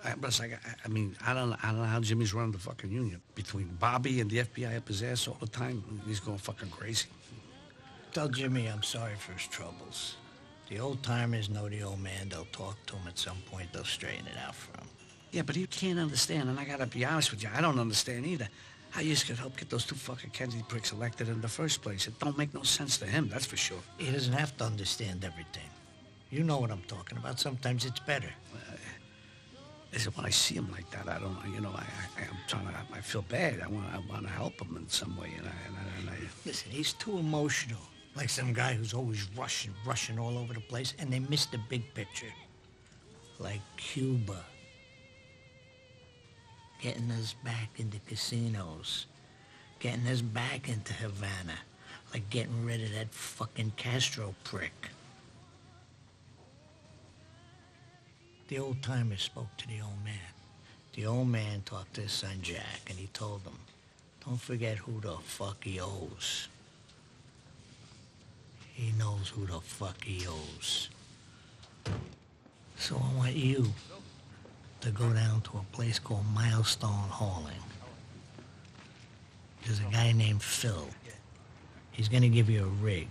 But it's like, I don't know how Jimmy's running the fucking union. Between Bobby and the FBI up his ass all the time, he's going fucking crazy. Tell Jimmy I'm sorry for his troubles. The old-timers know the old man. They'll talk to him at some point. They'll straighten it out for him. Yeah, but he can't understand, and I gotta be honest with you, I don't understand either. How you could help get those two fucking Kennedy pricks elected in the first place? It don't make no sense to him, that's for sure. He doesn't have to understand everything. You know what I'm talking about. Sometimes it's better. Listen, when I see him like that, I don't, I'm trying to, I feel bad. I want to help him in some way, and I Listen, he's too emotional. Like some guy who's always rushing all over the place, and they miss the big picture. Like Cuba. Getting us back into casinos. Getting us back into Havana. Like getting rid of that fucking Castro prick. The old-timer spoke to the old man. The old man talked to his son Jack, and he told him, don't forget who the fuck he owes. He knows who the fuck he owes. So I want you to go down to a place called Milestone Hauling. There's a guy named Phil. He's gonna give you a rig.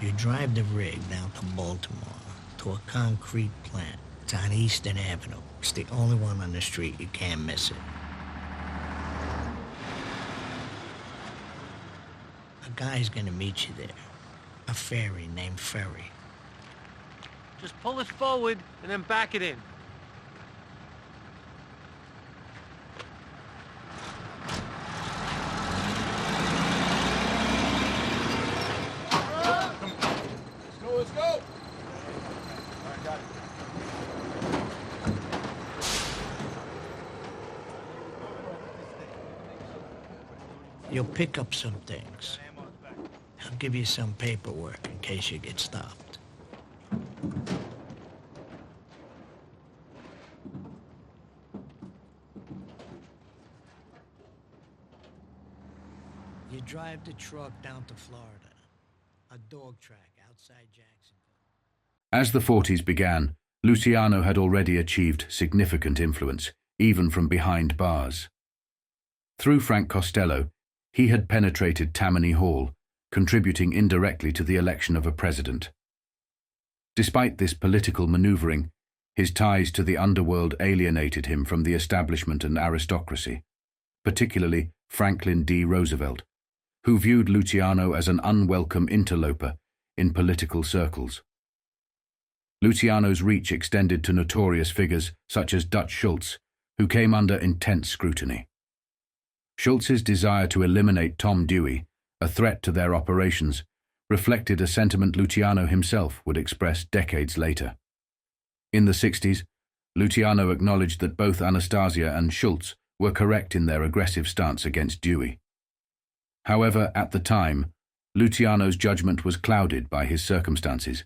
You drive the rig down to Baltimore, to a concrete plant. It's on Eastern Avenue. It's the only one on the street. You can't miss it. A guy's gonna meet you there. A fairy named Ferry. Just pull it forward and then back it in. Let's go! All right, got it. You'll pick up some things. I'll give you some paperwork in case you get stopped. You drive the truck down to Florida. A dog track outside Jacksonville. As the 40s began, Luciano had already achieved significant influence, even from behind bars. Through Frank Costello, he had penetrated Tammany Hall, contributing indirectly to the election of a president. Despite this political maneuvering, his ties to the underworld alienated him from the establishment and aristocracy, particularly Franklin D. Roosevelt, who viewed Luciano as an unwelcome interloper in political circles. Luciano's reach extended to notorious figures such as Dutch Schultz, who came under intense scrutiny. Schultz's desire to eliminate Tom Dewey, a threat to their operations, reflected a sentiment Luciano himself would express decades later. In the 60s, Luciano acknowledged that both Anastasia and Schultz were correct in their aggressive stance against Dewey. However, at the time, Luciano's judgment was clouded by his circumstances.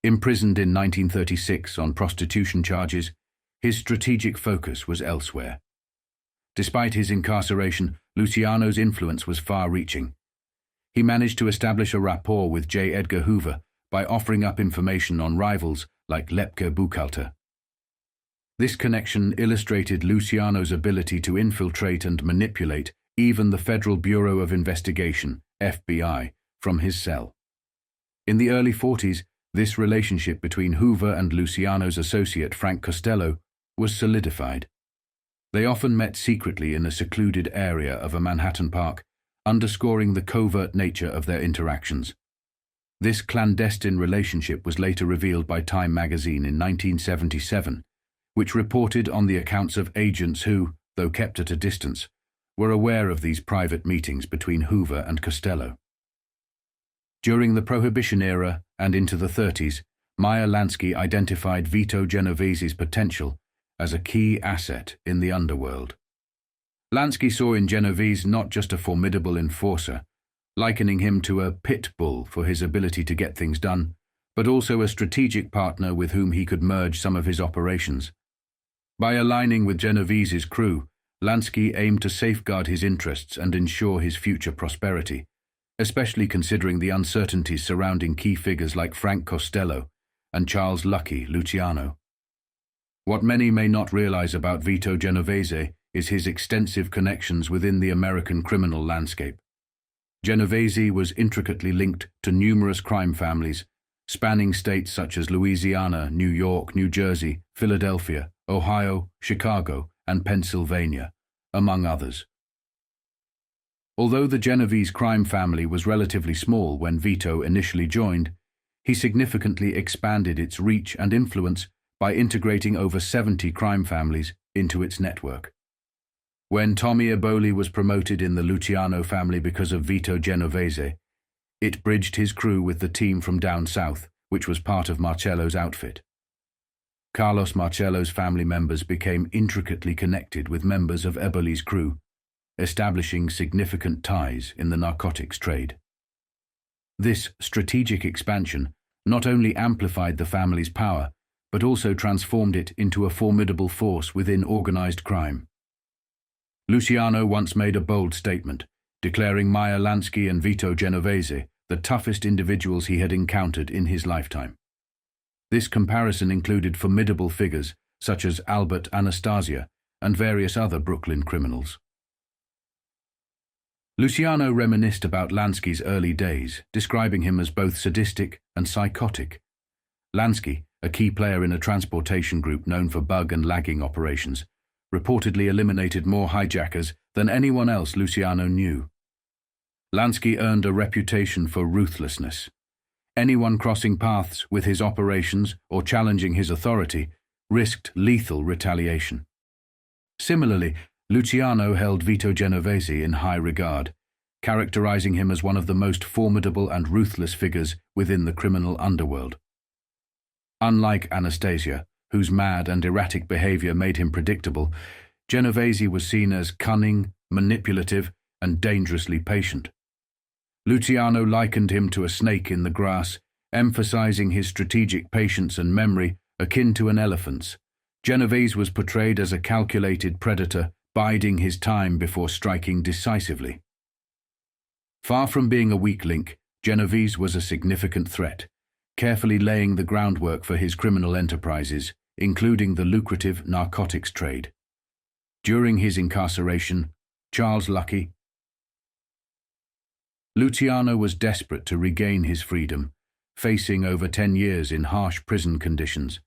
Imprisoned in 1936 on prostitution charges, his strategic focus was elsewhere. Despite his incarceration, Luciano's influence was far-reaching. He managed to establish a rapport with J. Edgar Hoover by offering up information on rivals like Lepke Buchalter. This connection illustrated Luciano's ability to infiltrate and manipulate even the Federal Bureau of Investigation, FBI, from his cell. In the early 40s, this relationship between Hoover and Luciano's associate Frank Costello was solidified. They often met secretly in a secluded area of a Manhattan park, underscoring the covert nature of their interactions. This clandestine relationship was later revealed by Time magazine in 1977, which reported on the accounts of agents who, though kept at a distance, were aware of these private meetings between Hoover and Costello. During the Prohibition era and into the 30s, Meyer Lansky identified Vito Genovese's potential as a key asset in the underworld. Lansky saw in Genovese not just a formidable enforcer, likening him to a pit bull for his ability to get things done, but also a strategic partner with whom he could merge some of his operations. By aligning with Genovese's crew, Lansky aimed to safeguard his interests and ensure his future prosperity, especially considering the uncertainties surrounding key figures like Frank Costello and Charles Lucky Luciano. What many may not realize about Vito Genovese is his extensive connections within the American criminal landscape. Genovese was intricately linked to numerous crime families, spanning states such as Louisiana, New York, New Jersey, Philadelphia, Ohio, Chicago, and Pennsylvania, among others. Although the Genovese crime family was relatively small when Vito initially joined, he significantly expanded its reach and influence by integrating over 70 crime families into its network. When Tommy Eboli was promoted in the Luciano family because of Vito Genovese, it bridged his crew with the team from down south, which was part of Marcello's outfit. Carlos Marcello's family members became intricately connected with members of Eboli's crew, establishing significant ties in the narcotics trade. This strategic expansion not only amplified the family's power, but also transformed it into a formidable force within organized crime. Luciano once made a bold statement, declaring Meyer Lansky and Vito Genovese the toughest individuals he had encountered in his lifetime. This comparison included formidable figures such as Albert Anastasia and various other Brooklyn criminals. Luciano reminisced about Lansky's early days, describing him as both sadistic and psychotic. Lansky, a key player in a transportation group known for bug and lagging operations, reportedly eliminated more hijackers than anyone else Luciano knew. Lansky earned a reputation for ruthlessness. Anyone crossing paths with his operations or challenging his authority risked lethal retaliation. Similarly, Luciano held Vito Genovese in high regard, characterizing him as one of the most formidable and ruthless figures within the criminal underworld. Unlike Anastasia, whose mad and erratic behavior made him predictable, Genovese was seen as cunning, manipulative, and dangerously patient. Luciano likened him to a snake in the grass, emphasizing his strategic patience and memory akin to an elephant's. Genovese was portrayed as a calculated predator, biding his time before striking decisively. Far from being a weak link, Genovese was a significant threat, carefully laying the groundwork for his criminal enterprises, including the lucrative narcotics trade. During his incarceration, Charles Lucky, Luciano was desperate to regain his freedom, facing over 10 years in harsh prison conditions.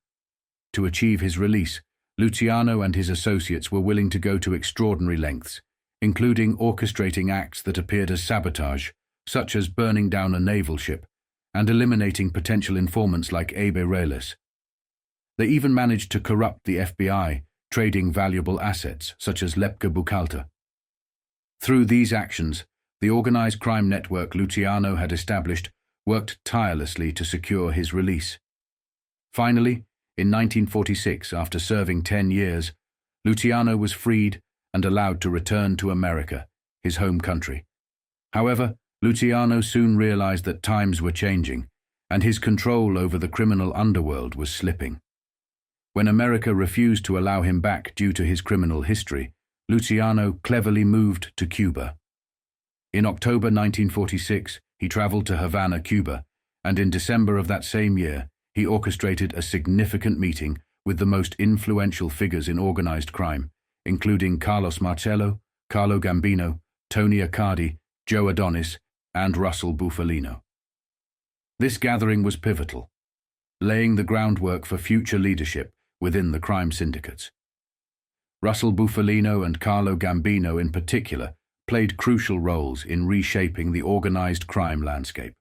To achieve his release, Luciano and his associates were willing to go to extraordinary lengths, including orchestrating acts that appeared as sabotage, such as burning down a naval ship, and eliminating potential informants like Abe Reles. They even managed to corrupt the FBI, trading valuable assets such as Lepka Buchalter. Through these actions, the organized crime network Luciano had established worked tirelessly to secure his release. Finally, in 1946, after serving 10 years, Luciano was freed and allowed to return to America, his home country. However, Luciano soon realized that times were changing, and his control over the criminal underworld was slipping. When America refused to allow him back due to his criminal history, Luciano cleverly moved to Cuba. In October 1946, he traveled to Havana, Cuba, and in December of that same year, he orchestrated a significant meeting with the most influential figures in organized crime, including Carlos Marcello, Carlo Gambino, Tony Accardi, Joe Adonis, and Russell Bufalino. This gathering was pivotal, laying the groundwork for future leadership within the crime syndicates. Russell Bufalino and Carlo Gambino in particular played crucial roles in reshaping the organized crime landscape.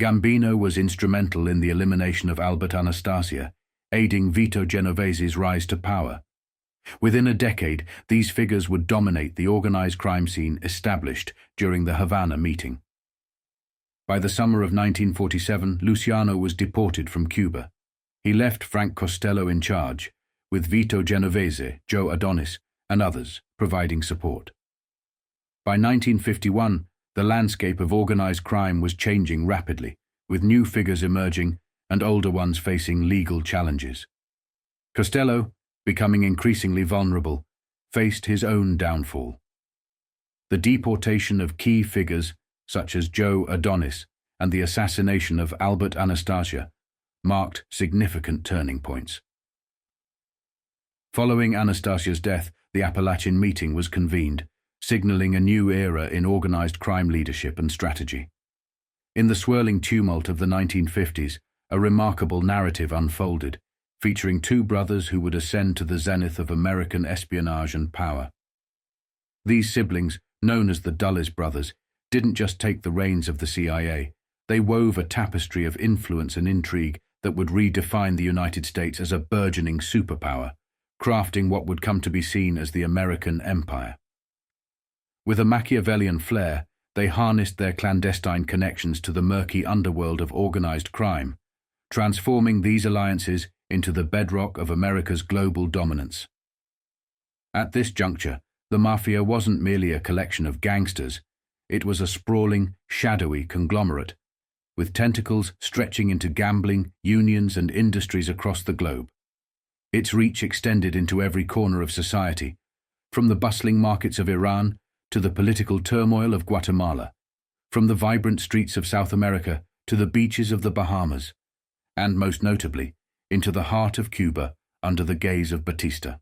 Gambino was instrumental in the elimination of Albert Anastasia, aiding Vito Genovese's rise to power. Within a decade, these figures would dominate the organized crime scene established during the Havana meeting. By the summer of 1947, Luciano was deported from Cuba. He left Frank Costello in charge, with Vito Genovese, Joe Adonis, and others providing support. By 1951, the landscape of organized crime was changing rapidly, with new figures emerging and older ones facing legal challenges. Costello, becoming increasingly vulnerable, faced his own downfall. The deportation of key figures such as Joe Adonis and the assassination of Albert Anastasia, marked significant turning points. Following Anastasia's death, the Appalachian Meeting was convened, signaling a new era in organized crime leadership and strategy. In the swirling tumult of the 1950s, a remarkable narrative unfolded, featuring two brothers who would ascend to the zenith of American espionage and power. These siblings, known as the Dulles brothers, didn't just take the reins of the CIA, they wove a tapestry of influence and intrigue that would redefine the United States as a burgeoning superpower, crafting what would come to be seen as the American empire. With a Machiavellian flair, they harnessed their clandestine connections to the murky underworld of organized crime, transforming these alliances into the bedrock of America's global dominance. At this juncture, the Mafia wasn't merely a collection of gangsters, it was a sprawling, shadowy conglomerate, with tentacles stretching into gambling, unions and industries across the globe. Its reach extended into every corner of society, from the bustling markets of Iran to the political turmoil of Guatemala, from the vibrant streets of South America to the beaches of the Bahamas, and most notably, into the heart of Cuba under the gaze of Batista.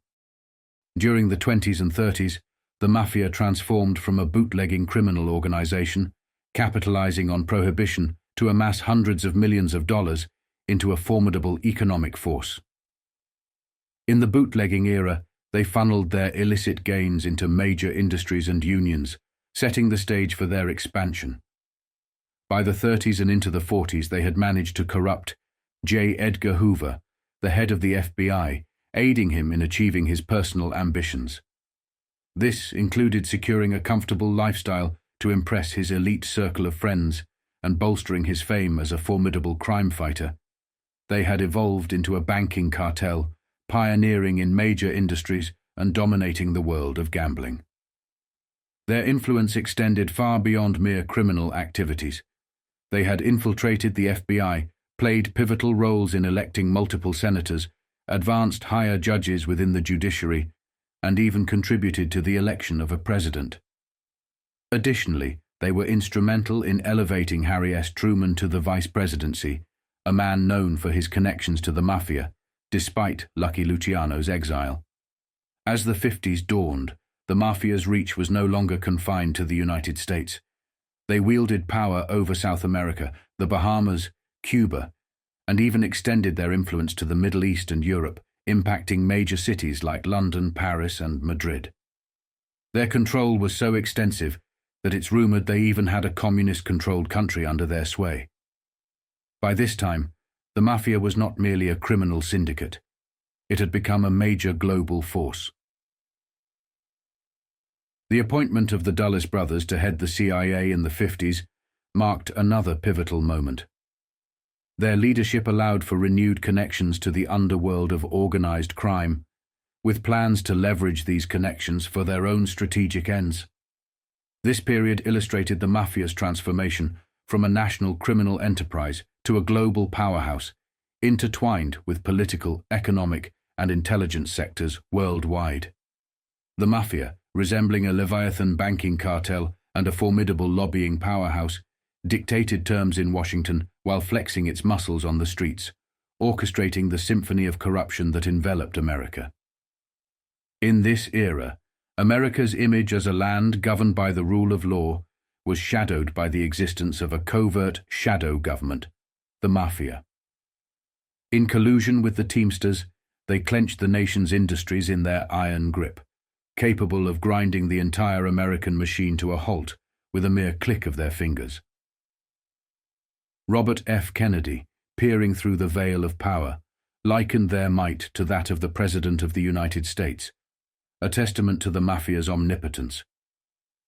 During the 20s and 30s, the Mafia transformed from a bootlegging criminal organization, capitalizing on prohibition to amass hundreds of millions of dollars, into a formidable economic force. In the bootlegging era, they funneled their illicit gains into major industries and unions, setting the stage for their expansion. By the 30s and into the 40s, they had managed to corrupt J. Edgar Hoover, the head of the FBI, aiding him in achieving his personal ambitions. This included securing a comfortable lifestyle to impress his elite circle of friends and bolstering his fame as a formidable crime fighter. They had evolved into a banking cartel, pioneering in major industries and dominating the world of gambling. Their influence extended far beyond mere criminal activities. They had infiltrated the FBI, played pivotal roles in electing multiple senators, advanced higher judges within the judiciary, and even contributed to the election of a president. Additionally, they were instrumental in elevating Harry S. Truman to the vice presidency, a man known for his connections to the Mafia, despite Lucky Luciano's exile. As the 50s dawned, the Mafia's reach was no longer confined to the United States. They wielded power over South America, the Bahamas, Cuba, and even extended their influence to the Middle East and Europe, impacting major cities like London, Paris, and Madrid. Their control was so extensive that it's rumored they even had a communist-controlled country under their sway. By this time, the Mafia was not merely a criminal syndicate. It had become a major global force. The appointment of the Dulles brothers to head the CIA in the 50s marked another pivotal moment. Their leadership allowed for renewed connections to the underworld of organized crime, with plans to leverage these connections for their own strategic ends. This period illustrated the Mafia's transformation from a national criminal enterprise to a global powerhouse, intertwined with political, economic, and intelligence sectors worldwide. The Mafia, resembling a Leviathan banking cartel and a formidable lobbying powerhouse, dictated terms in Washington while flexing its muscles on the streets, orchestrating the symphony of corruption that enveloped America. In this era, America's image as a land governed by the rule of law was shadowed by the existence of a covert shadow government, the Mafia. In collusion with the Teamsters, they clenched the nation's industries in their iron grip, capable of grinding the entire American machine to a halt with a mere click of their fingers. Robert F. Kennedy, peering through the veil of power, likened their might to that of the President of the United States, a testament to the Mafia's omnipotence.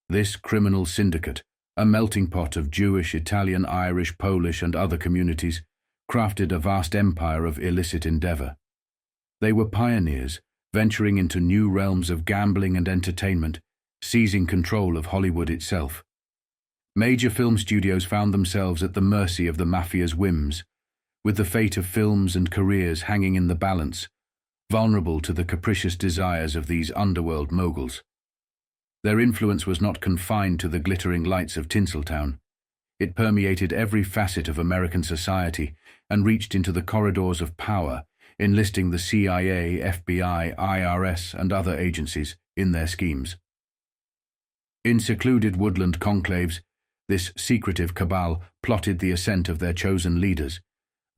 This criminal syndicate, a melting pot of Jewish, Italian, Irish, Polish, and other communities, crafted a vast empire of illicit endeavor. They were pioneers, venturing into new realms of gambling and entertainment, seizing control of Hollywood itself. Major film studios found themselves at the mercy of the Mafia's whims, with the fate of films and careers hanging in the balance, vulnerable to the capricious desires of these underworld moguls. Their influence was not confined to the glittering lights of Tinseltown. It permeated every facet of American society and reached into the corridors of power, enlisting the CIA, FBI, IRS, and other agencies in their schemes. In secluded woodland conclaves, this secretive cabal plotted the ascent of their chosen leaders,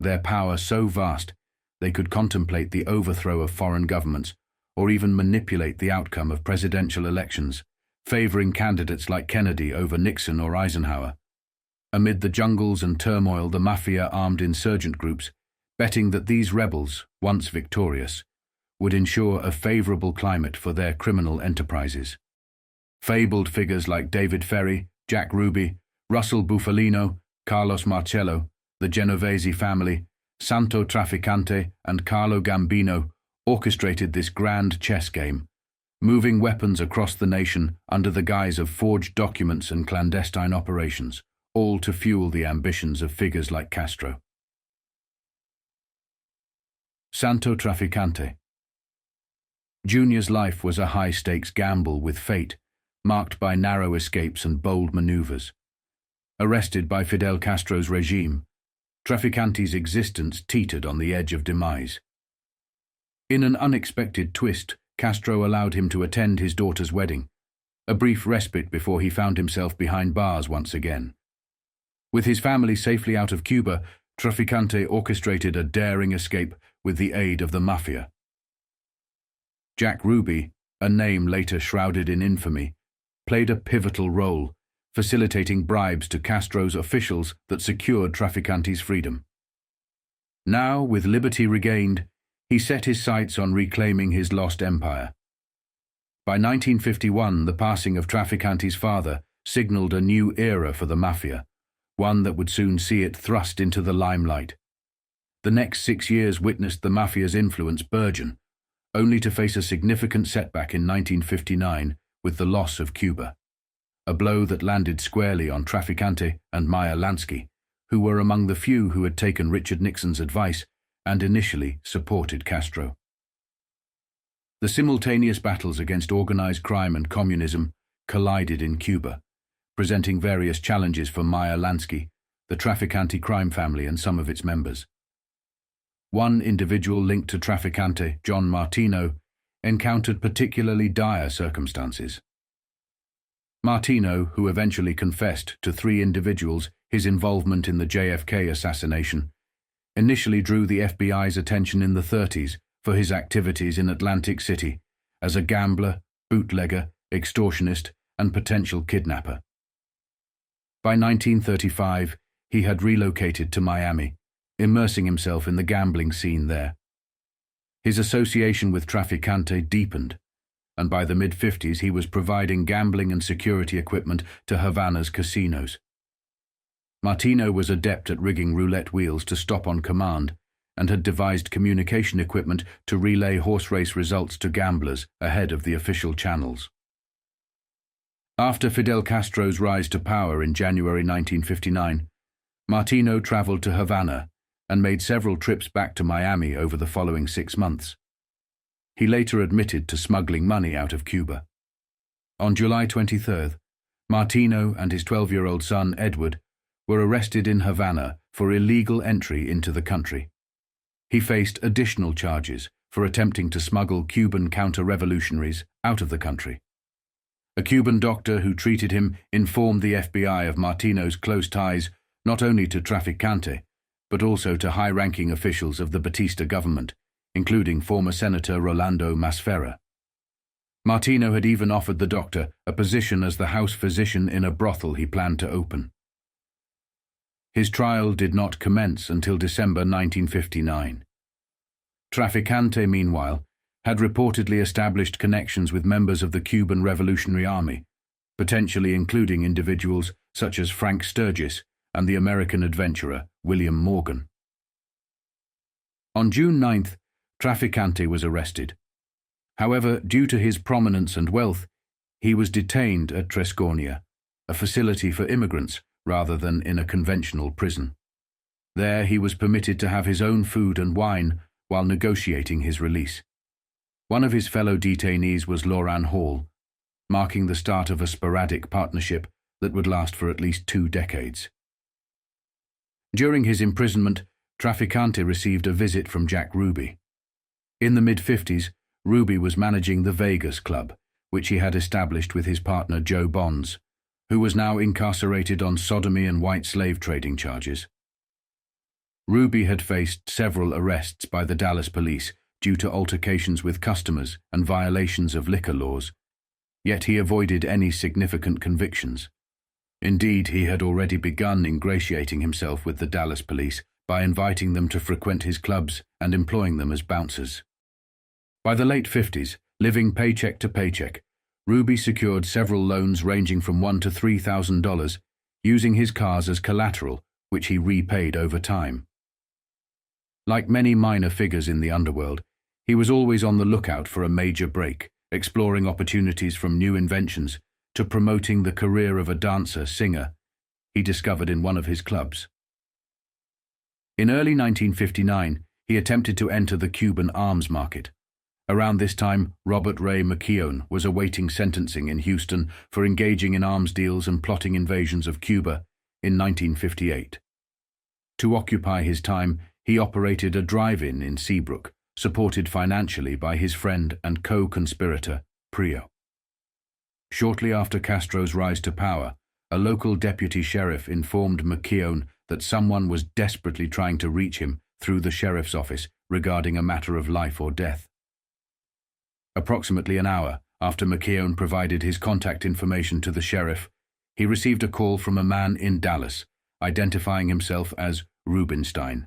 their power so vast they could contemplate the overthrow of foreign governments or even manipulate the outcome of presidential elections, favoring candidates like Kennedy over Nixon or Eisenhower. Amid the jungles and turmoil, the Mafia armed insurgent groups, betting that these rebels, once victorious, would ensure a favorable climate for their criminal enterprises. Fabled figures like David Ferry, Jack Ruby, Russell Bufalino, Carlos Marcello, the Genovese family, Santo Traficante, and Carlo Gambino orchestrated this grand chess game, moving weapons across the nation under the guise of forged documents and clandestine operations, all to fuel the ambitions of figures like Castro. Santo Traficante. Junior's life was a high-stakes gamble with fate, marked by narrow escapes and bold maneuvers. Arrested by Fidel Castro's regime, Traficante's existence teetered on the edge of demise. In an unexpected twist, Castro allowed him to attend his daughter's wedding, a brief respite before he found himself behind bars once again. With his family safely out of Cuba, Traficante orchestrated a daring escape with the aid of the Mafia. Jack Ruby, a name later shrouded in infamy, played a pivotal role, facilitating bribes to Castro's officials that secured Traficante's freedom. Now, with liberty regained, he set his sights on reclaiming his lost empire. By 1951, the passing of Traficante's father signaled a new era for the Mafia, one that would soon see it thrust into the limelight. The next 6 years witnessed the Mafia's influence burgeon, only to face a significant setback in 1959 with the loss of Cuba, a blow that landed squarely on Traficante and Meyer Lansky, who were among the few who had taken Richard Nixon's advice and initially supported Castro. The simultaneous battles against organized crime and communism collided in Cuba, presenting various challenges for Meyer Lansky, the Traficante crime family, and some of its members. One individual linked to Traficante, John Martino, encountered particularly dire circumstances. Martino, who eventually confessed to 3 individuals his involvement in the JFK assassination, initially drew the FBI's attention in the 30s for his activities in Atlantic City as a gambler, bootlegger, extortionist, and potential kidnapper. By 1935, he had relocated to Miami, immersing himself in the gambling scene there. His association with Traficante deepened, and by the mid-50s he was providing gambling and security equipment to Havana's casinos. Martino was adept at rigging roulette wheels to stop on command and had devised communication equipment to relay horse race results to gamblers ahead of the official channels. After Fidel Castro's rise to power in January 1959, Martino traveled to Havana and made several trips back to Miami over the following 6 months. He later admitted to smuggling money out of Cuba. On July 23rd, Martino and his 12-year-old son, Edward, were arrested in Havana for illegal entry into the country. He faced additional charges for attempting to smuggle Cuban counter-revolutionaries out of the country. A Cuban doctor who treated him informed the FBI of Martino's close ties not only to Traficante, but also to high-ranking officials of the Batista government, including former Senator Rolando Masferrer. Martino had even offered the doctor a position as the house physician in a brothel he planned to open. His trial did not commence until December 1959. Traficante, meanwhile, had reportedly established connections with members of the Cuban Revolutionary Army, potentially including individuals such as Frank Sturgis and the American adventurer William Morgan. On June 9th, Traficante was arrested. However, due to his prominence and wealth, he was detained at Trescornia, a facility for immigrants rather than in a conventional prison. There he was permitted to have his own food and wine while negotiating his release. One of his fellow detainees was Loran Hall, marking the start of a sporadic partnership that would last for at least 2 decades. During his imprisonment, Traficante received a visit from Jack Ruby. In the mid-50s, Ruby was managing the Vegas Club, which he had established with his partner Joe Bonds, who was now incarcerated on sodomy and white slave trading charges. Ruby had faced several arrests by the Dallas police due to altercations with customers and violations of liquor laws, yet he avoided any significant convictions. Indeed, he had already begun ingratiating himself with the Dallas police by inviting them to frequent his clubs and employing them as bouncers. By the late 50s, living paycheck to paycheck, Ruby secured several loans ranging from $1,000 to $3,000, using his cars as collateral, which he repaid over time. Like many minor figures in the underworld, he was always on the lookout for a major break, exploring opportunities from new inventions to promoting the career of a dancer-singer he discovered in one of his clubs. In early 1959, he attempted to enter the Cuban arms market. Around this time, Robert Ray McKeown was awaiting sentencing in Houston for engaging in arms deals and plotting invasions of Cuba in 1958. To occupy his time, he operated a drive-in in Seabrook, supported financially by his friend and co-conspirator, Prio. Shortly after Castro's rise to power, a local deputy sheriff informed McKeown that someone was desperately trying to reach him through the sheriff's office regarding a matter of life or death. Approximately an hour after McKeown provided his contact information to the sheriff, he received a call from a man in Dallas, identifying himself as Rubinstein.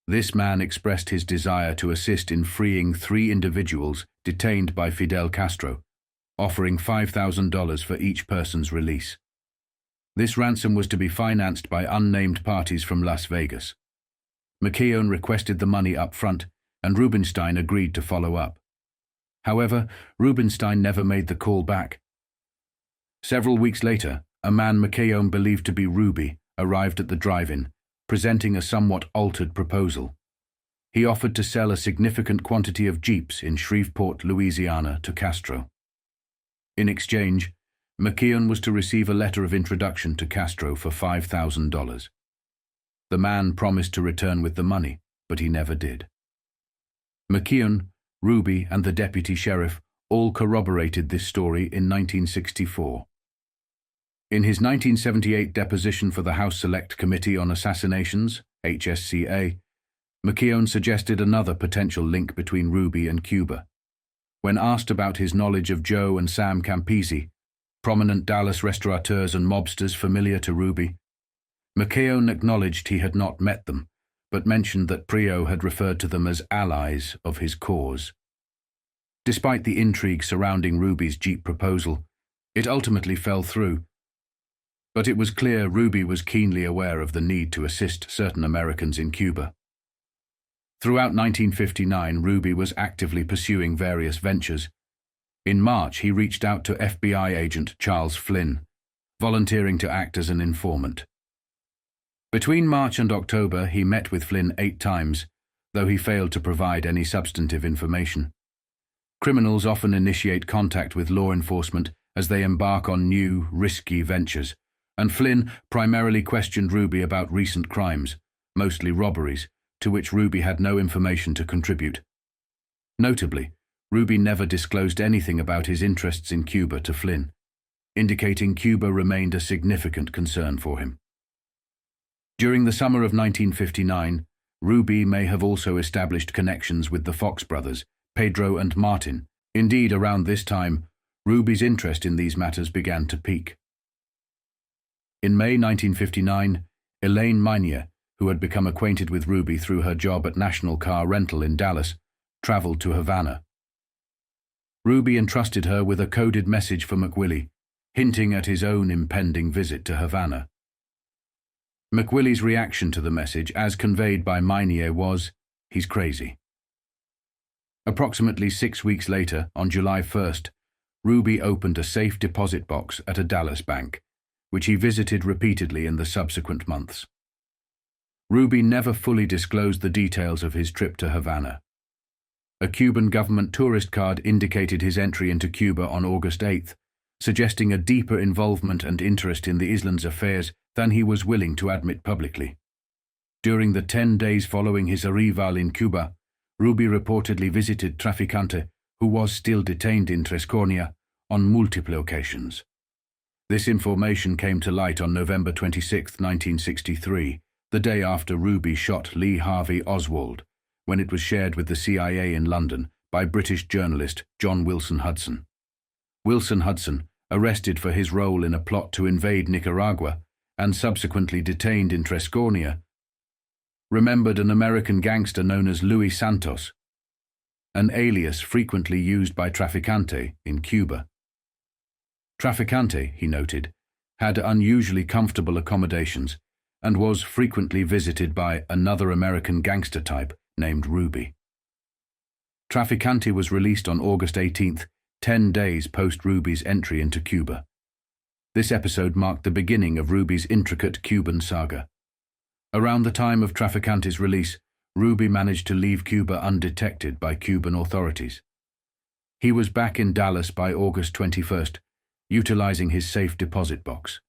This man expressed his desire to assist in freeing 3 individuals detained by Fidel Castro, offering $5,000 for each person's release. This ransom was to be financed by unnamed parties from Las Vegas. McKeown requested the money up front, and Rubinstein agreed to follow up. However, Rubinstein never made the call back. Several weeks later, a man McKeown believed to be Ruby arrived at the drive-in, presenting a somewhat altered proposal. He offered to sell a significant quantity of Jeeps in Shreveport, Louisiana, to Castro. In exchange, McKeown was to receive a letter of introduction to Castro for $5,000. The man promised to return with the money, but he never did. McKeown, Ruby, and the deputy sheriff all corroborated this story in 1964. In his 1978 deposition for the House Select Committee on Assassinations, HSCA, McKeown suggested another potential link between Ruby and Cuba. When asked about his knowledge of Joe and Sam Campisi, prominent Dallas restaurateurs and mobsters familiar to Ruby, McKeown acknowledged he had not met them, but mentioned that Prio had referred to them as allies of his cause. Despite the intrigue surrounding Ruby's Jeep proposal, it ultimately fell through. But it was clear Ruby was keenly aware of the need to assist certain Americans in Cuba. Throughout 1959, Ruby was actively pursuing various ventures. In March, he reached out to FBI agent Charles Flynn, volunteering to act as an informant. Between March and October, he met with Flynn 8 times, though he failed to provide any substantive information. Criminals often initiate contact with law enforcement as they embark on new, risky ventures, and Flynn primarily questioned Ruby about recent crimes, mostly robberies, to which Ruby had no information to contribute. Notably, Ruby never disclosed anything about his interests in Cuba to Flynn, indicating Cuba remained a significant concern for him. During the summer of 1959, Ruby may have also established connections with the Fox brothers, Pedro and Martin. Indeed, around this time, Ruby's interest in these matters began to peak. In May 1959, Elaine Meinier, who had become acquainted with Ruby through her job at National Car Rental in Dallas, traveled to Havana. Ruby entrusted her with a coded message for McWillie, hinting at his own impending visit to Havana. McWillie's reaction to the message, as conveyed by Meinier, was, "He's crazy." Approximately 6 weeks later, on July 1st, Ruby opened a safe deposit box at a Dallas bank, which he visited repeatedly in the subsequent months. Ruby never fully disclosed the details of his trip to Havana. A Cuban government tourist card indicated his entry into Cuba on August 8th, suggesting a deeper involvement and interest in the island's affairs than he was willing to admit publicly. During the 10 days following his arrival in Cuba, Ruby reportedly visited Traficante, who was still detained in Trescornia, on multiple occasions. This information came to light on November 26, 1963, the day after Ruby shot Lee Harvey Oswald, when it was shared with the CIA in London by British journalist John Wilson Hudson. Wilson Hudson, arrested for his role in a plot to invade Nicaragua and subsequently detained in Trescornia, remembered an American gangster known as Luis Santos, an alias frequently used by Traficante in Cuba. Traficante, he noted, had unusually comfortable accommodations and was frequently visited by another American gangster type named Ruby. Traficante was released on August 18th, 10 days post Ruby's entry into Cuba. This episode marked the beginning of Ruby's intricate Cuban saga. Around the time of Traficante's release, Ruby managed to leave Cuba undetected by Cuban authorities. He was back in Dallas by August 21st, utilizing his safe deposit box.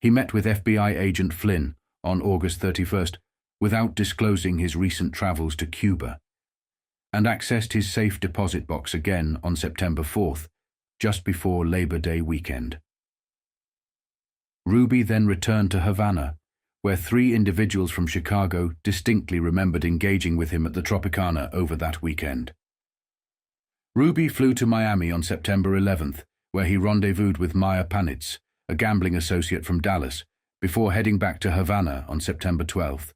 He met with FBI agent Flynn on August 31st without disclosing his recent travels to Cuba, and accessed his safe deposit box again on September 4th, just before Labor Day weekend. Ruby then returned to Havana, where 3 individuals from Chicago distinctly remembered engaging with him at the Tropicana over that weekend. Ruby flew to Miami on September 11th, where he rendezvoused with Maya Panitz, a gambling associate from Dallas, before heading back to Havana on September 12th.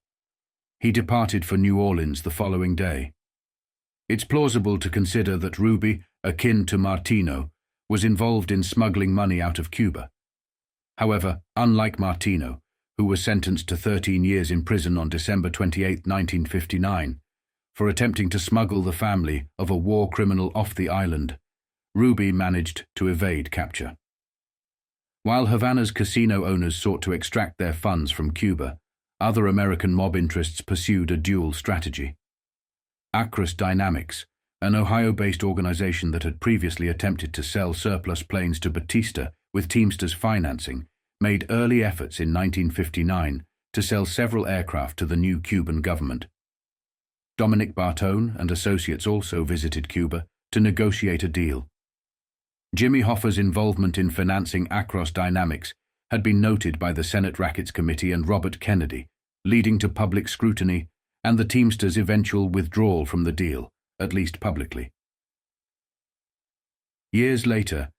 He departed for New Orleans the following day. It's plausible to consider that Ruby, akin to Martino, was involved in smuggling money out of Cuba. However, unlike Martino, who was sentenced to 13 years in prison on December 28, 1959, for attempting to smuggle the family of a war criminal off the island, Ruby managed to evade capture. While Havana's casino owners sought to extract their funds from Cuba, other American mob interests pursued a dual strategy. Acros Dynamics, an Ohio-based organization that had previously attempted to sell surplus planes to Batista with Teamsters financing, made early efforts in 1959 to sell several aircraft to the new Cuban government. Dominic Bartone and associates also visited Cuba to negotiate a deal. Jimmy Hoffa's involvement in financing Acros Dynamics had been noted by the Senate Rackets Committee and Robert Kennedy, leading to public scrutiny and the Teamsters' eventual withdrawal from the deal, at least publicly. Years later,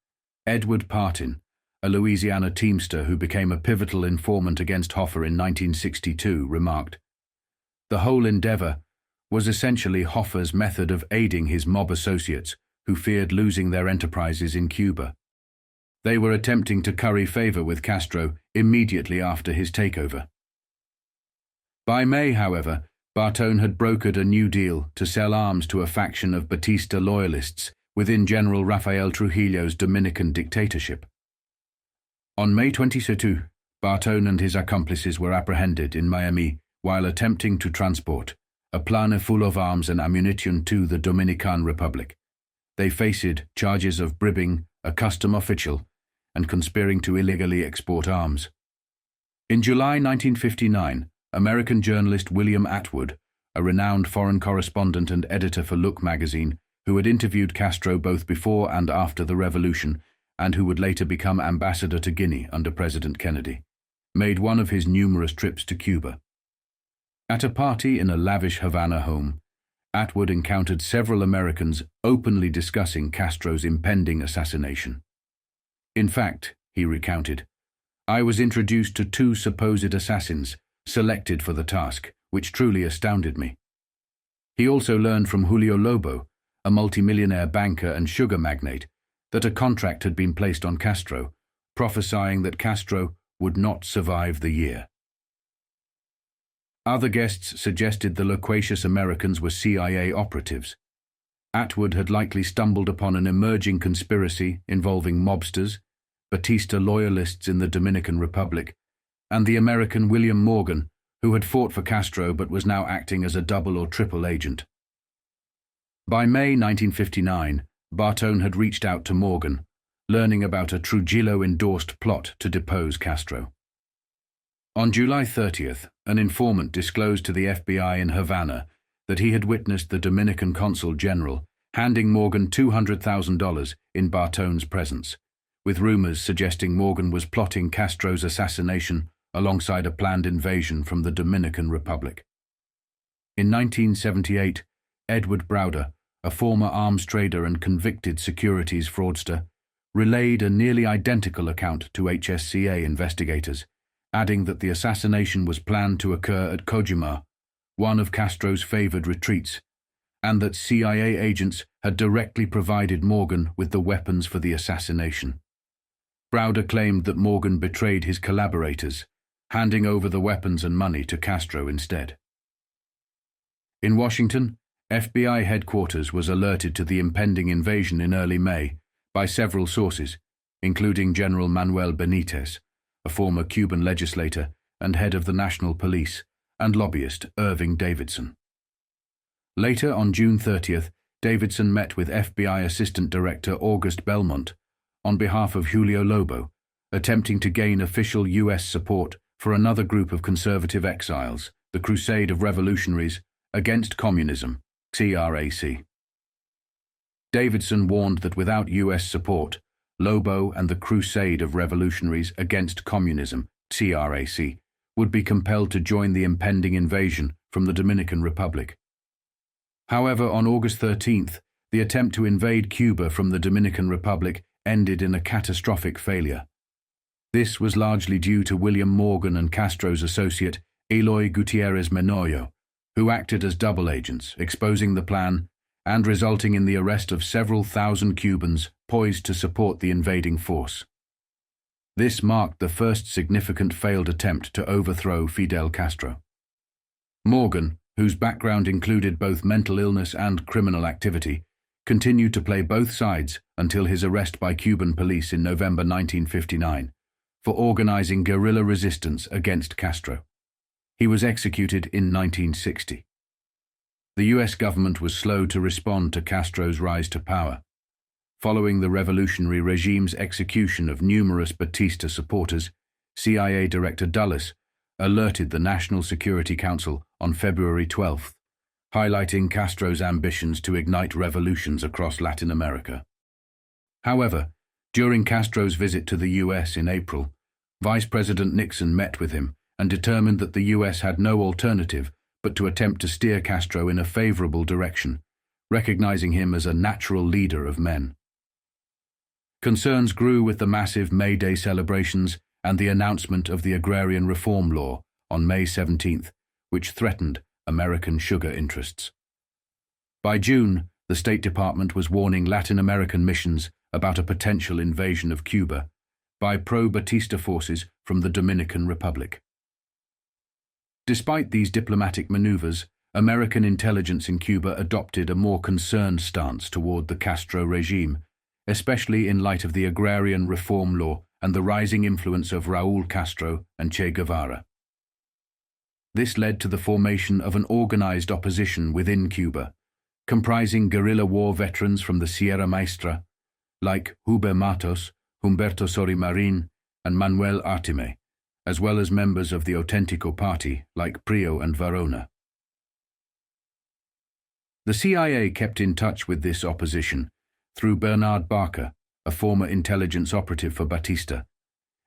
Edward Partin, a Louisiana Teamster who became a pivotal informant against Hoffa in 1962, remarked, "The whole endeavor was essentially Hoffa's method of aiding his mob associates who feared losing their enterprises in Cuba. They were attempting to curry favor with Castro immediately after his takeover." By May, however, Bartone had brokered a new deal to sell arms to a faction of Batista loyalists within General Rafael Trujillo's Dominican dictatorship. On May 22, Bartone and his accomplices were apprehended in Miami while attempting to transport a plane full of arms and ammunition to the Dominican Republic. They faced charges of bribing a custom official and conspiring to illegally export arms. In July 1959, American journalist William Atwood, a renowned foreign correspondent and editor for Look magazine, who had interviewed Castro both before and after the revolution, and who would later become ambassador to Guinea under President Kennedy, made one of his numerous trips to Cuba. At a party in a lavish Havana home, Atwood encountered several Americans openly discussing Castro's impending assassination. "In fact," he recounted, "I was introduced to 2 supposed assassins selected for the task, which truly astounded me." He also learned from Julio Lobo, a multimillionaire banker and sugar magnate, that a contract had been placed on Castro, prophesying that Castro would not survive the year. Other guests suggested the loquacious Americans were CIA operatives. Atwood had likely stumbled upon an emerging conspiracy involving mobsters, Batista loyalists in the Dominican Republic, and the American William Morgan, who had fought for Castro but was now acting as a double or triple agent. By May 1959, Bartone had reached out to Morgan, learning about a Trujillo-endorsed plot to depose Castro. On July 30th, an informant disclosed to the FBI in Havana that he had witnessed the Dominican consul general handing Morgan $200,000 in Bartone's presence, with rumors suggesting Morgan was plotting Castro's assassination alongside a planned invasion from the Dominican Republic. In 1978, Edward Browder, a former arms trader and convicted securities fraudster, relayed a nearly identical account to HSCA investigators, adding that the assassination was planned to occur at Cojimar, one of Castro's favored retreats, and that CIA agents had directly provided Morgan with the weapons for the assassination. Browder claimed that Morgan betrayed his collaborators, handing over the weapons and money to Castro instead. In Washington, FBI headquarters was alerted to the impending invasion in early May by several sources, including General Manuel Benitez, a former Cuban legislator and head of the National Police, and lobbyist Irving Davidson. Later, on June 30th, Davidson met with FBI Assistant Director August Belmont on behalf of Julio Lobo, attempting to gain official U.S. support for another group of conservative exiles, the Crusade of Revolutionaries Against Communism, CRAC. Davidson warned that without U.S. support, Lobo and the Crusade of Revolutionaries Against Communism, CRAC, would be compelled to join the impending invasion from the Dominican Republic. However, on August 13th, the attempt to invade Cuba from the Dominican Republic ended in a catastrophic failure. This was largely due to William Morgan and Castro's associate, Eloy Gutierrez Menoyo, who acted as double agents, exposing the plan and resulting in the arrest of several thousand Cubans poised to support the invading force. This marked the first significant failed attempt to overthrow Fidel Castro. Morgan, whose background included both mental illness and criminal activity, continued to play both sides until his arrest by Cuban police in November 1959 for organizing guerrilla resistance against Castro. He was executed in 1960. The U.S. government was slow to respond to Castro's rise to power. Following the revolutionary regime's execution of numerous Batista supporters, CIA Director Dulles alerted the National Security Council on February 12th, highlighting Castro's ambitions to ignite revolutions across Latin America. However, during Castro's visit to the U.S. in April, Vice President Nixon met with him and determined that the U.S. had no alternative but to attempt to steer Castro in a favorable direction, recognizing him as a natural leader of men. Concerns grew with the massive May Day celebrations and the announcement of the Agrarian Reform Law on May 17th, which threatened American sugar interests. By June, the State Department was warning Latin American missions about a potential invasion of Cuba by pro-Batista forces from the Dominican Republic. Despite these diplomatic maneuvers, American intelligence in Cuba adopted a more concerned stance toward the Castro regime, especially in light of the Agrarian Reform Law and the rising influence of Raúl Castro and Che Guevara. This led to the formation of an organized opposition within Cuba, comprising guerrilla war veterans from the Sierra Maestra, like Huber Matos, Humberto Sorimarin, and Manuel Artime, as well as members of the Auténtico Party like Prio and Varona. The CIA kept in touch with this opposition through Bernard Barker, a former intelligence operative for Batista,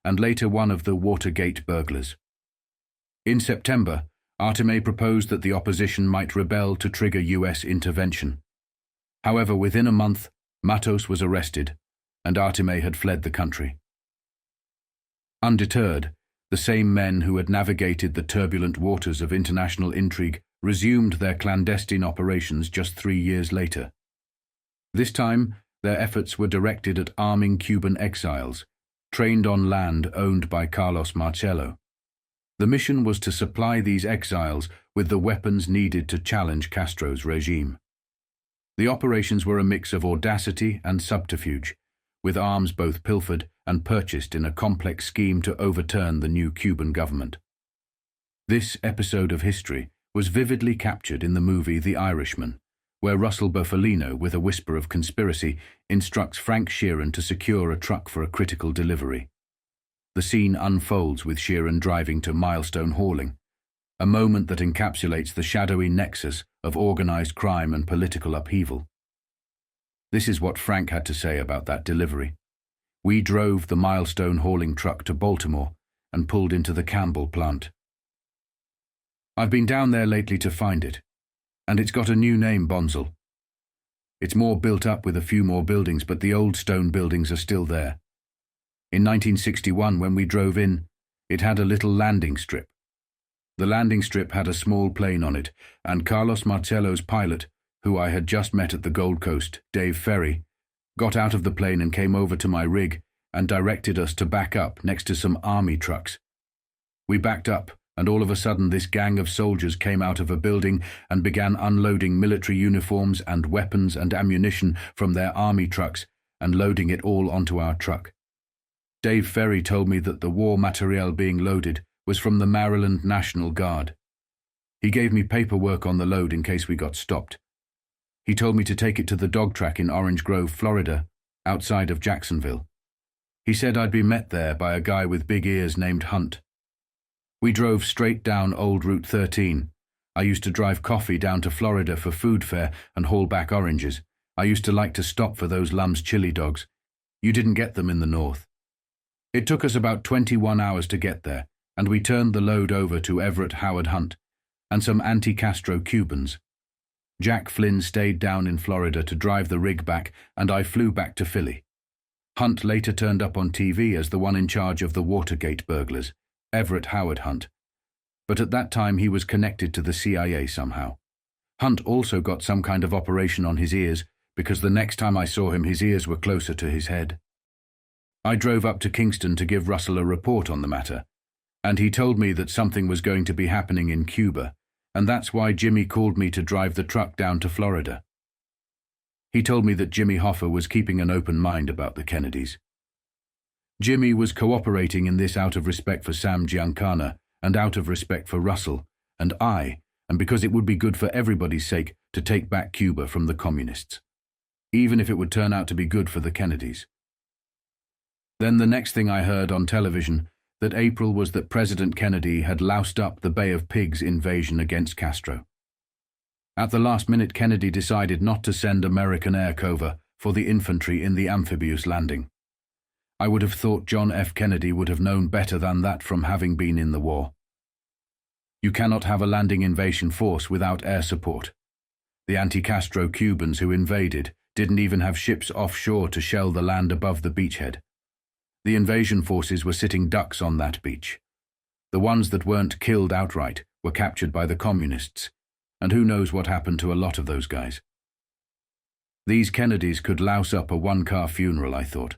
and later one of the Watergate burglars. In September, Artime proposed that the opposition might rebel to trigger U.S. intervention. However, within a month, Matos was arrested, and Artime had fled the country. Undeterred, the same men who had navigated the turbulent waters of international intrigue resumed their clandestine operations just 3 years later. This time, their efforts were directed at arming Cuban exiles, trained on land owned by Carlos Marcello. The mission was to supply these exiles with the weapons needed to challenge Castro's regime. The operations were a mix of audacity and subterfuge, with arms both pilfered and purchased in a complex scheme to overturn the new Cuban government. This episode of history was vividly captured in the movie The Irishman, where Russell Bufalino, with a whisper of conspiracy, instructs Frank Sheeran to secure a truck for a critical delivery. The the scene unfolds with Sheeran driving to milestone hauling, a moment that encapsulates the shadowy nexus of organized crime and political upheaval. This is what Frank had to say about that delivery. We drove the milestone hauling truck to Baltimore and pulled into the Campbell plant. I've been down there lately to find it, and it's got a new name, Bonzel. It's more built up with a few more buildings, but the old stone buildings are still there. In 1961, when we drove in, it had a little landing strip. The landing strip had a small plane on it, and Carlos Marcello's pilot, who I had just met at the Gold Coast, Dave Ferry, got out of the plane and came over to my rig and directed us to back up next to some army trucks. We backed up, and all of a sudden this gang of soldiers came out of a building and began unloading military uniforms and weapons and ammunition from their army trucks and loading it all onto our truck. Dave Ferry told me that the war materiel being loaded was from the Maryland National Guard. He gave me paperwork on the load in case we got stopped. He told me to take it to the dog track in Orange Grove, Florida, outside of Jacksonville. He said I'd be met there by a guy with big ears named Hunt. We drove straight down Old Route 13. I used to drive coffee down to Florida for food fare and haul back oranges. I used to like to stop for those Lum's chili dogs. You didn't get them in the north. It took us about 21 hours to get there, and we turned the load over to Everett Howard Hunt and some anti-Castro Cubans. Jack Flynn stayed down in Florida to drive the rig back, and I flew back to Philly. Hunt later turned up on TV as the one in charge of the Watergate burglars, Everett Howard Hunt, but at that time he was connected to the CIA somehow. Hunt also got some kind of operation on his ears, because the next time I saw him his ears were closer to his head. I drove up to Kingston to give Russell a report on the matter, and he told me that something was going to be happening in Cuba, and that's why Jimmy called me to drive the truck down to Florida. He told me that Jimmy Hoffa was keeping an open mind about the Kennedys. Jimmy was cooperating in this out of respect for Sam Giancana and out of respect for Russell and because it would be good for everybody's sake to take back Cuba from the communists, even if it would turn out to be good for the Kennedys. Then the next thing I heard on television that April was that President Kennedy had loused up the Bay of Pigs invasion against Castro. At the last minute, Kennedy decided not to send American air cover for the infantry in the amphibious landing. I would have thought John F. Kennedy would have known better than that from having been in the war. You cannot have a landing invasion force without air support. The anti-Castro Cubans who invaded didn't even have ships offshore to shell the land above the beachhead. The invasion forces were sitting ducks on that beach. The ones that weren't killed outright were captured by the communists, and who knows what happened to a lot of those guys. These Kennedys could louse up a one-car funeral, I thought.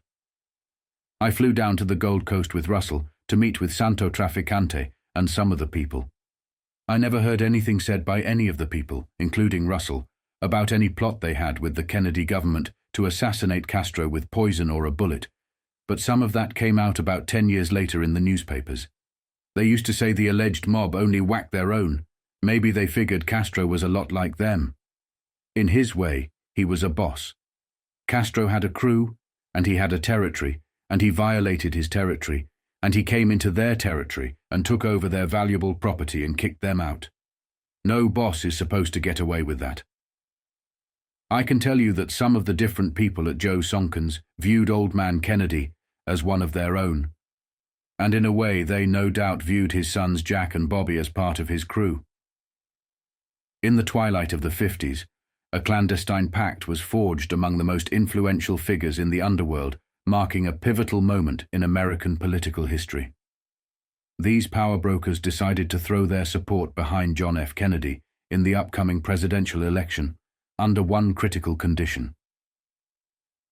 I flew down to the Gold Coast with Russell to meet with Santo Traficante and some of the people. I never heard anything said by any of the people, including Russell, about any plot they had with the Kennedy government to assassinate Castro with poison or a bullet, but some of that came out about 10 years later in the newspapers. They used to say the alleged mob only whacked their own. Maybe they figured Castro was a lot like them. In his way, he was a boss. Castro had a crew, and he had a territory, and he violated his territory, and he came into their territory and took over their valuable property and kicked them out. No boss is supposed to get away with that. I can tell you that some of the different people at Joe Sonkin's viewed Old Man Kennedy as one of their own, and in a way they no doubt viewed his sons Jack and Bobby as part of his crew. In the twilight of the 50s, a clandestine pact was forged among the most influential figures in the underworld, marking a pivotal moment in American political history. These power brokers decided to throw their support behind John F. Kennedy in the upcoming presidential election, under one critical condition.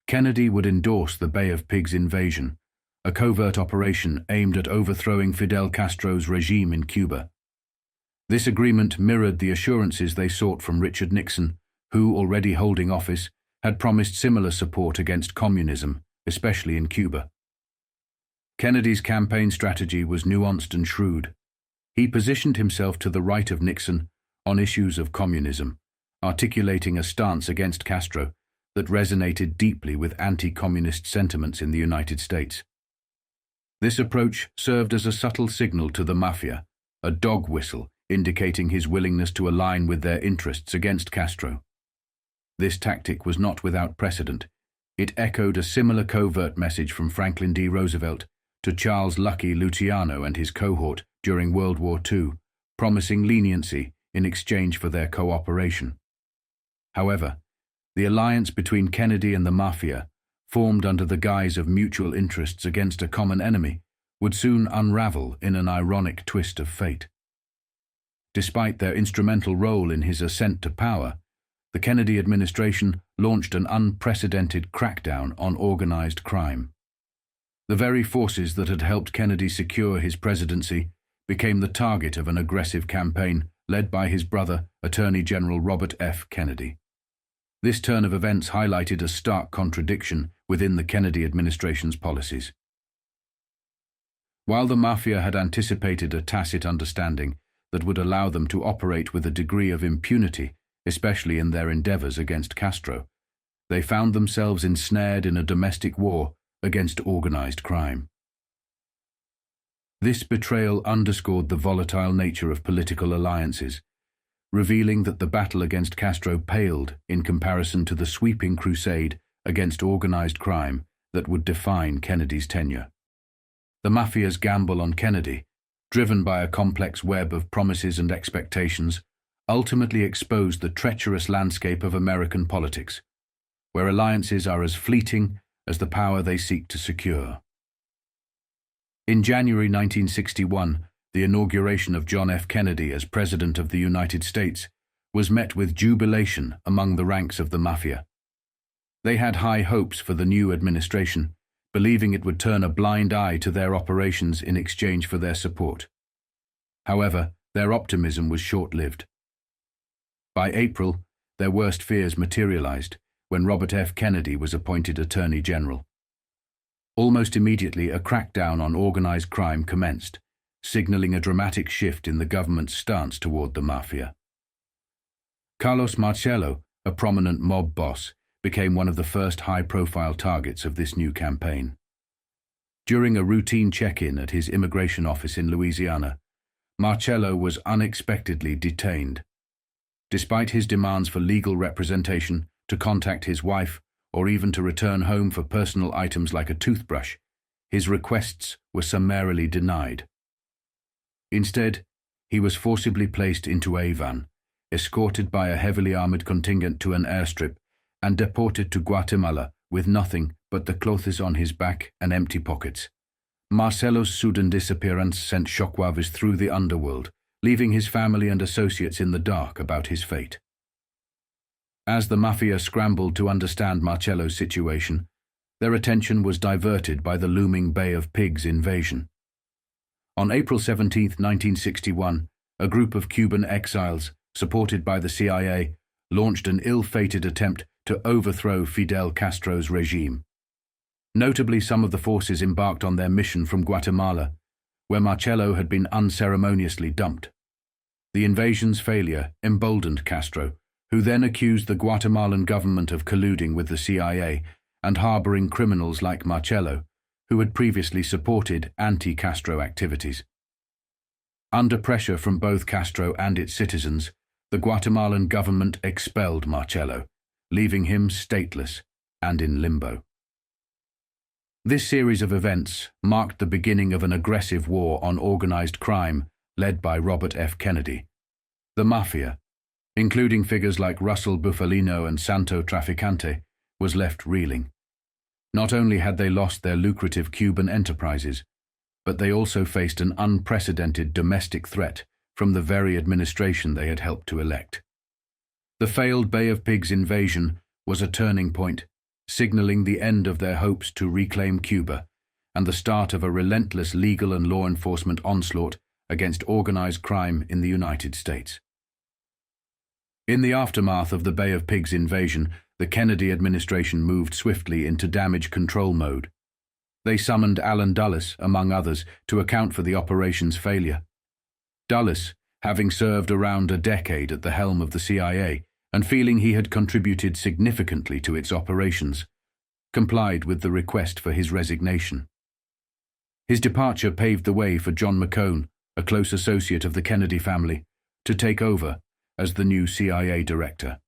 Kennedy would endorse the Bay of Pigs invasion, a covert operation aimed at overthrowing Fidel Castro's regime in Cuba. This agreement mirrored the assurances they sought from Richard Nixon, who, already holding office, had promised similar support against communism, especially in Cuba. Kennedy's campaign strategy was nuanced and shrewd. He positioned himself to the right of Nixon on issues of communism, articulating a stance against Castro that resonated deeply with anti-communist sentiments in the United States. This approach served as a subtle signal to the Mafia, a dog whistle indicating his willingness to align with their interests against Castro. This tactic was not without precedent. It echoed a similar covert message from Franklin D. Roosevelt to Charles Lucky Luciano and his cohort during World War II, promising leniency in exchange for their cooperation. However, the alliance between Kennedy and the Mafia, formed under the guise of mutual interests against a common enemy, would soon unravel in an ironic twist of fate. Despite their instrumental role in his ascent to power, the Kennedy administration launched an unprecedented crackdown on organized crime. The very forces that had helped Kennedy secure his presidency became the target of an aggressive campaign led by his brother, Attorney General Robert F. Kennedy. This turn of events highlighted a stark contradiction within the Kennedy administration's policies. While the Mafia had anticipated a tacit understanding that would allow them to operate with a degree of impunity, especially in their endeavors against Castro, they found themselves ensnared in a domestic war against organized crime. This betrayal underscored the volatile nature of political alliances, revealing that the battle against Castro paled in comparison to the sweeping crusade against organized crime that would define Kennedy's tenure. The Mafia's gamble on Kennedy, driven by a complex web of promises and expectations, ultimately exposed the treacherous landscape of American politics, where alliances are as fleeting as the power they seek to secure. In January 1961, the inauguration of John F. Kennedy as President of the United States was met with jubilation among the ranks of the Mafia. They had high hopes for the new administration, believing it would turn a blind eye to their operations in exchange for their support. However, their optimism was short-lived. By April, their worst fears materialized when Robert F. Kennedy was appointed Attorney General. Almost immediately, a crackdown on organized crime commenced, signaling a dramatic shift in the government's stance toward the Mafia. Carlos Marcello, a prominent mob boss, became one of the first high-profile targets of this new campaign. During a routine check-in at his immigration office in Louisiana, Marcello was unexpectedly detained. Despite his demands for legal representation, to contact his wife, or even to return home for personal items like a toothbrush, his requests were summarily denied. Instead, he was forcibly placed into a van, escorted by a heavily armored contingent to an airstrip, and deported to Guatemala with nothing but the clothes on his back and empty pockets. Marcello's sudden disappearance sent shockwaves through the underworld, leaving his family and associates in the dark about his fate. As the Mafia scrambled to understand Marcello's situation, their attention was diverted by the looming Bay of Pigs invasion. On April 17, 1961, a group of Cuban exiles, supported by the CIA, launched an ill-fated attempt to overthrow Fidel Castro's regime. Notably, some of the forces embarked on their mission from Guatemala, where Marcello had been unceremoniously dumped. The invasion's failure emboldened Castro, who then accused the Guatemalan government of colluding with the CIA and harboring criminals like Marcello, who had previously supported anti-Castro activities. Under pressure from both Castro and its citizens, the Guatemalan government expelled Marcello, leaving him stateless and in limbo. This series of events marked the beginning of an aggressive war on organized crime led by Robert F. Kennedy. The Mafia, including figures like Russell Bufalino and Santo Traficante, was left reeling. Not only had they lost their lucrative Cuban enterprises, but they also faced an unprecedented domestic threat from the very administration they had helped to elect. The failed Bay of Pigs invasion was a turning point, signaling the end of their hopes to reclaim Cuba and the start of a relentless legal and law enforcement onslaught against organized crime in the United States. In the aftermath of the Bay of Pigs invasion, the Kennedy administration moved swiftly into damage control mode. They summoned Allen Dulles, among others, to account for the operation's failure. Dulles, having served around a decade at the helm of the CIA and feeling he had contributed significantly to its operations, complied with the request for his resignation. His departure paved the way for John McCone, a close associate of the Kennedy family, to take over as the new CIA director.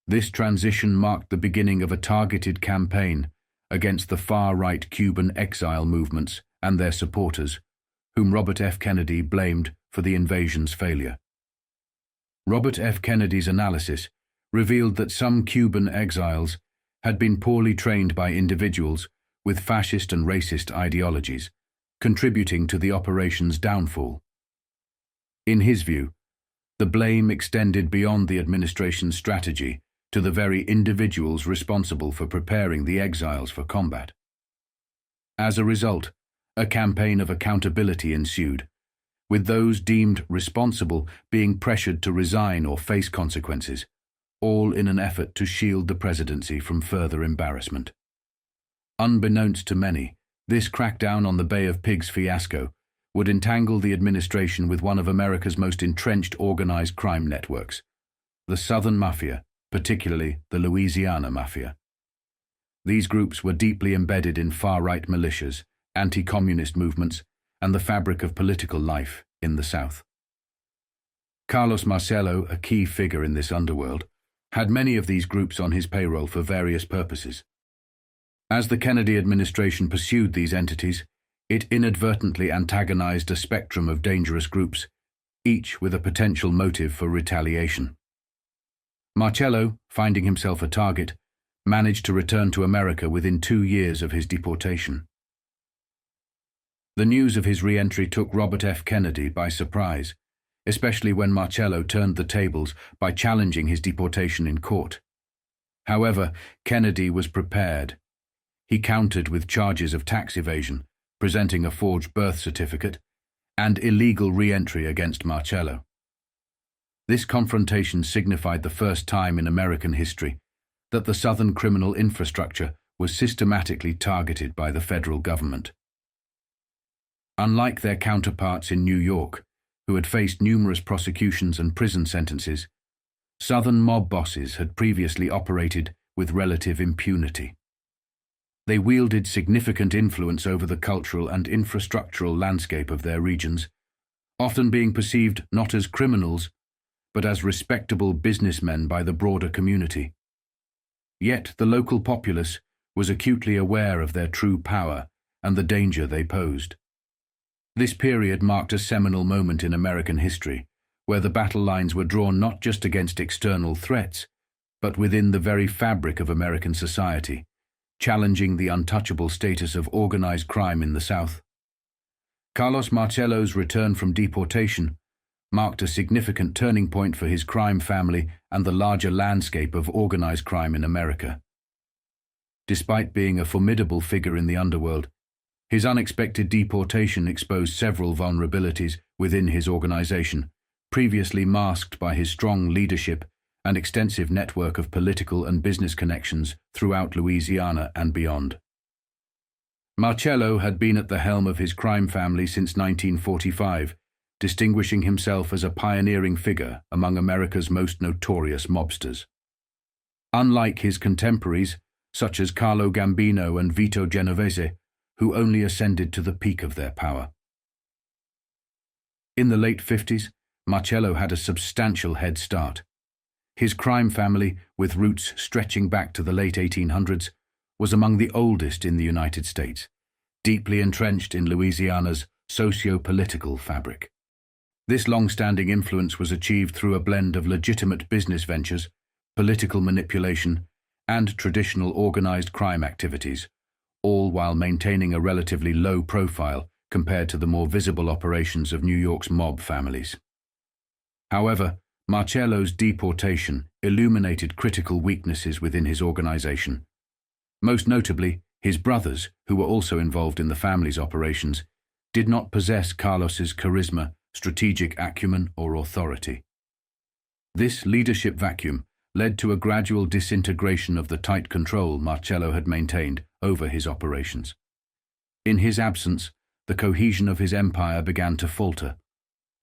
This transition marked the beginning of a targeted campaign against the far-right Cuban exile movements and their supporters, whom Robert F. Kennedy blamed for the invasion's failure. Robert F. Kennedy's analysis revealed that some Cuban exiles had been poorly trained by individuals with fascist and racist ideologies, contributing to the operation's downfall. In his view, the blame extended beyond the administration's strategy to the very individuals responsible for preparing the exiles for combat. As a result, a campaign of accountability ensued, with those deemed responsible being pressured to resign or face consequences, all in an effort to shield the presidency from further embarrassment. Unbeknownst to many, this crackdown on the Bay of Pigs fiasco would entangle the administration with one of America's most entrenched organized crime networks, the Southern Mafia, particularly the Louisiana Mafia. These groups were deeply embedded in far-right militias, anti-communist movements, and the fabric of political life in the South. Carlos Marcello, a key figure in this underworld, had many of these groups on his payroll for various purposes. As the Kennedy administration pursued these entities, it inadvertently antagonized a spectrum of dangerous groups, each with a potential motive for retaliation. Marcello, finding himself a target, managed to return to America within 2 years of his deportation. The news of his re-entry took Robert F. Kennedy by surprise, especially when Marcello turned the tables by challenging his deportation in court. However, Kennedy was prepared. He countered with charges of tax evasion, presenting a forged birth certificate, and illegal re-entry against Marcello. This confrontation signified the first time in American history that the Southern criminal infrastructure was systematically targeted by the federal government. Unlike their counterparts in New York, who had faced numerous prosecutions and prison sentences, Southern mob bosses had previously operated with relative impunity. They wielded significant influence over the cultural and infrastructural landscape of their regions, often being perceived not as criminals, but as respectable businessmen by the broader community. Yet the local populace was acutely aware of their true power and the danger they posed. This period marked a seminal moment in American history, where the battle lines were drawn not just against external threats, but within the very fabric of American society, challenging the untouchable status of organized crime in the South. Carlos Marcello's return from deportation marked a significant turning point for his crime family and the larger landscape of organized crime in America. Despite being a formidable figure in the underworld, his unexpected deportation exposed several vulnerabilities within his organization, previously masked by his strong leadership and extensive network of political and business connections throughout Louisiana and beyond. Marcello had been at the helm of his crime family since 1945, distinguishing himself as a pioneering figure among America's most notorious mobsters. Unlike his contemporaries, such as Carlo Gambino and Vito Genovese, who only ascended to the peak of their power. In the late 50s, Marcello had a substantial head start. His crime family, with roots stretching back to the late 1800s, was among the oldest in the United States, deeply entrenched in Louisiana's socio-political fabric. This long-standing influence was achieved through a blend of legitimate business ventures, political manipulation, and traditional organized crime activities, all while maintaining a relatively low profile compared to the more visible operations of New York's mob families. However, Marcello's deportation illuminated critical weaknesses within his organization. Most notably, his brothers, who were also involved in the family's operations, did not possess Carlos's charisma, strategic acumen, or authority. This leadership vacuum led to a gradual disintegration of the tight control Marcello had maintained over his operations. In his absence, the cohesion of his empire began to falter,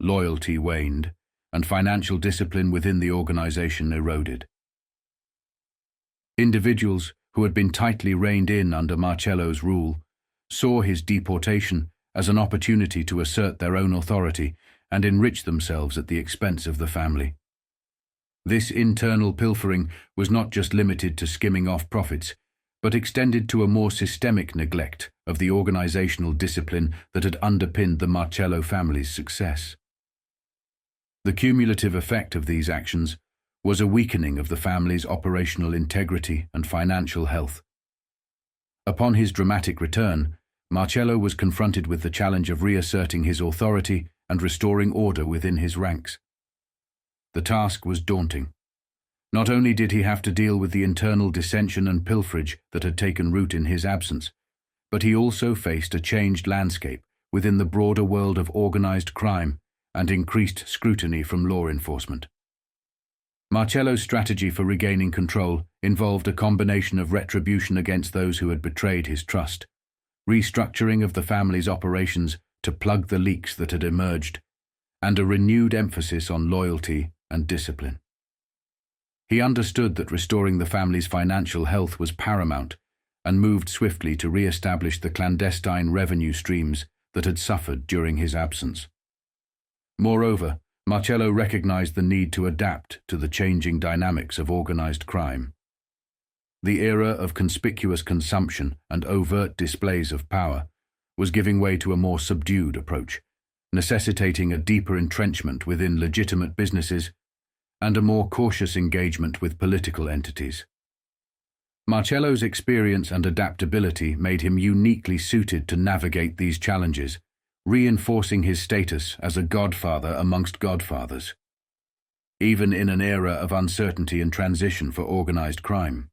loyalty waned, and financial discipline within the organization eroded. Individuals who had been tightly reined in under Marcello's rule saw his deportation as an opportunity to assert their own authority and enrich themselves at the expense of the family. This internal pilfering was not just limited to skimming off profits, but extended to a more systemic neglect of the organizational discipline that had underpinned the Marcello family's success. The cumulative effect of these actions was a weakening of the family's operational integrity and financial health. Upon his dramatic return, Marcello was confronted with the challenge of reasserting his authority and restoring order within his ranks. The task was daunting. Not only did he have to deal with the internal dissension and pilferage that had taken root in his absence, but he also faced a changed landscape within the broader world of organized crime and increased scrutiny from law enforcement. Marcello's strategy for regaining control involved a combination of retribution against those who had betrayed his trust, restructuring of the family's operations to plug the leaks that had emerged, and a renewed emphasis on loyalty and discipline. He understood that restoring the family's financial health was paramount and moved swiftly to re-establish the clandestine revenue streams that had suffered during his absence. Moreover, Marcello recognized the need to adapt to the changing dynamics of organized crime. The era of conspicuous consumption and overt displays of power was giving way to a more subdued approach, necessitating a deeper entrenchment within legitimate businesses and a more cautious engagement with political entities. Marcello's experience and adaptability made him uniquely suited to navigate these challenges, reinforcing his status as a godfather amongst godfathers, even in an era of uncertainty and transition for organized crime.